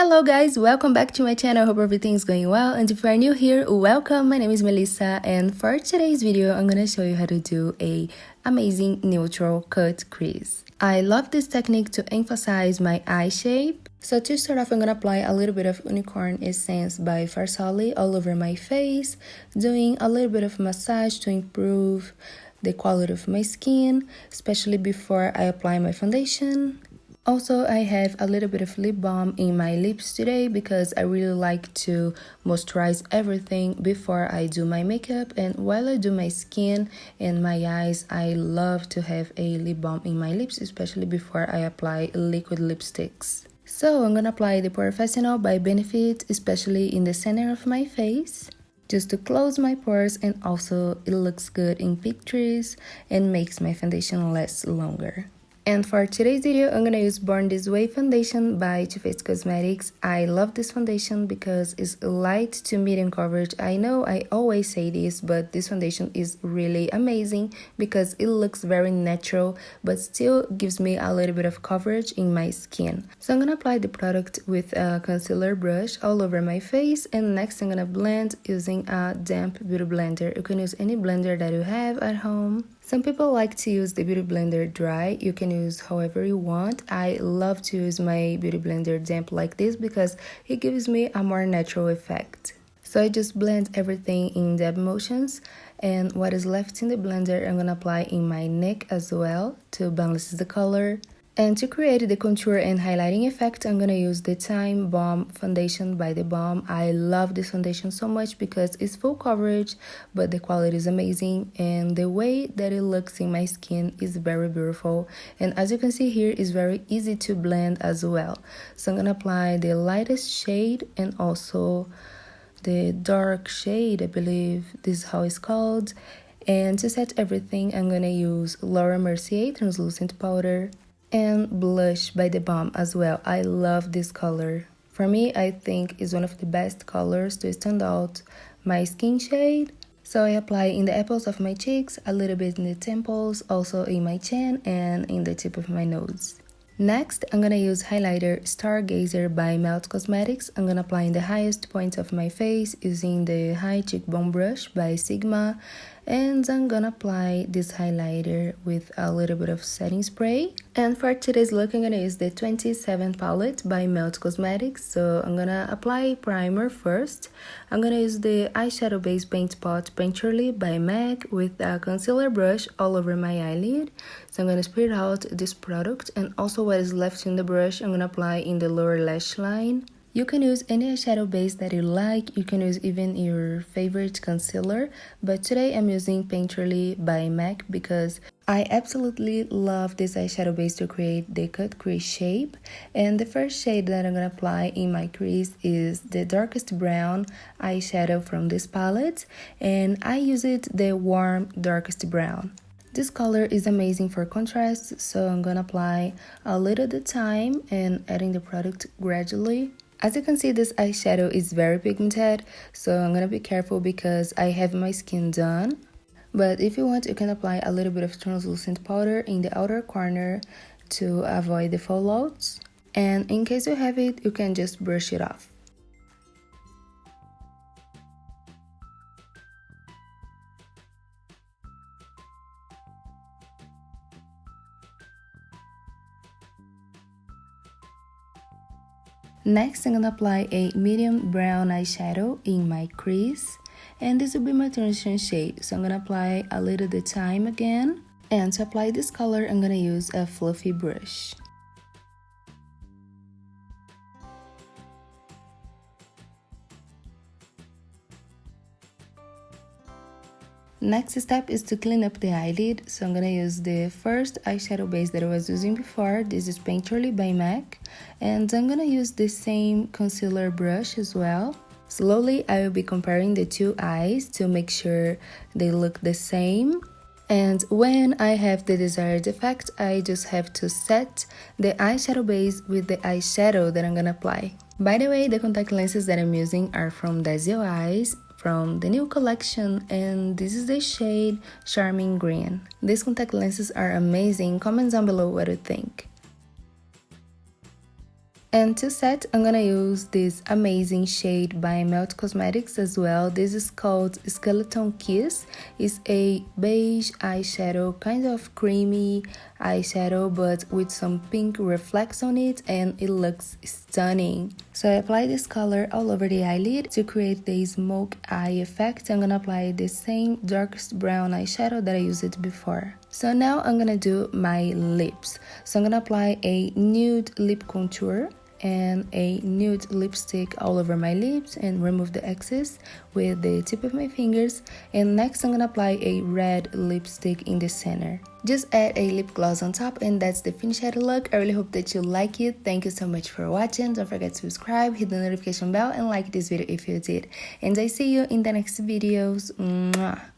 Hello guys, welcome back to my channel. Hope everything's going well, and if you are new here, welcome. My name is Melissa, and for today's video I'm gonna show you how to do a amazing neutral cut crease. I love this technique to emphasize my eye shape. So to start off, I'm gonna apply a little bit of Unicorn Essence by Farsali all over my face, doing a little bit of massage to improve the quality of my skin, especially before I apply my foundation. Also, I have a little bit of lip balm in my lips today because I really like to moisturize everything before I do my makeup, and while I do my skin and my eyes, I love to have a lip balm in my lips, especially before I apply liquid lipsticks. So I'm gonna apply the Professional by Benefit, especially in the center of my face, just to close my pores, and also it looks good in pictures and makes my foundation last longer. And for today's video, I'm gonna use Born This Way foundation by Too Faced Cosmetics. I love this foundation because it's light to medium coverage. I know I always say this, but this foundation is really amazing because it looks very natural, but still gives me a little bit of coverage in my skin. So I'm gonna apply the product with a concealer brush all over my face, and next I'm gonna blend using a damp beauty blender. You can use any blender that you have at home. Some people like to use the beauty blender dry. You can use however you want. I love to use my beauty blender damp like this because it gives me a more natural effect. So I just blend everything in dab motions, and what is left in the blender I'm gonna apply in my neck as well to balance the color. And to create the contour and highlighting effect, I'm gonna use the Time Balm foundation by the Balm. I love this foundation so much because it's full coverage, but the quality is amazing, and the way that it looks in my skin is very beautiful. And as you can see here, it's very easy to blend as well. So I'm gonna apply the lightest shade and also the dark shade, I believe this is how it's called. And to set everything, I'm gonna use Laura Mercier translucent powder and blush by the Balm as well. I love this color. For me, I think it's one of the best colors to stand out my skin shade. So I apply in the apples of my cheeks, a little bit in the temples, also in my chin and in the tip of my nose. Next, I'm gonna use highlighter Stargazer by Melt Cosmetics. I'm gonna apply in the highest point of my face using the High Cheekbone Brush by Sigma. And I'm gonna apply this highlighter with a little bit of setting spray. And for today's look, I'm gonna use the 27 palette by Melt Cosmetics. So I'm gonna apply primer first. I'm gonna use the eyeshadow base paint pot Painterly by MAC with a concealer brush all over my eyelid. So I'm gonna spread out this product, and also what is left in the brush I'm gonna apply in the lower lash line. You can use any eyeshadow base that you like. You can use even your favorite concealer, but today I'm using Painterly by MAC because I absolutely love this eyeshadow base to create the cut crease shape. And the first shade that I'm gonna apply in my crease is the darkest brown eyeshadow from this palette, and I use it the warm darkest brown. This color is amazing for contrast, so I'm gonna apply a little at a time and adding the product gradually. As you can see, this eyeshadow is very pigmented, so I'm gonna be careful because I have my skin done. But if you want, you can apply a little bit of translucent powder in the outer corner to avoid the fallouts. And in case you have it, you can just brush it off. Next, I'm gonna apply a medium brown eyeshadow in my crease, and this will be my transition shade. So I'm gonna apply a little at a time again, and to apply this color, I'm gonna use a fluffy brush. Next step is to clean up the eyelid, so I'm gonna use the first eyeshadow base that I was using before. This is Painterly by MAC, and I'm gonna use the same concealer brush as well. Slowly, I will be comparing the two eyes to make sure they look the same. And when I have the desired effect, I just have to set the eyeshadow base with the eyeshadow that I'm gonna apply. By the way, the contact lenses that I'm using are from Desio Eyes, from the new collection, and this is the shade Charming Green. These contact lenses are amazing. Comment down below what you think. And to set, I'm gonna use this amazing shade by Melt Cosmetics as well. This is called Skeleton Kiss. It's a beige eyeshadow, kind of creamy eyeshadow, but with some pink reflex on it, and it looks stunning. So I apply this color all over the eyelid to create the smoke eye effect. I'm gonna apply the same darkest brown eyeshadow that I used before. So now I'm gonna do my lips. So I'm gonna apply a nude lip contour and a nude lipstick all over my lips and remove the excess with the tip of my fingers. And next I'm gonna apply a red lipstick in the center. Just add a lip gloss on top, and that's the finished look. I really hope that you like it. Thank you so much for watching. Don't forget to subscribe, hit the notification bell, and like this video if you did. And I see you in the next videos. Mwah.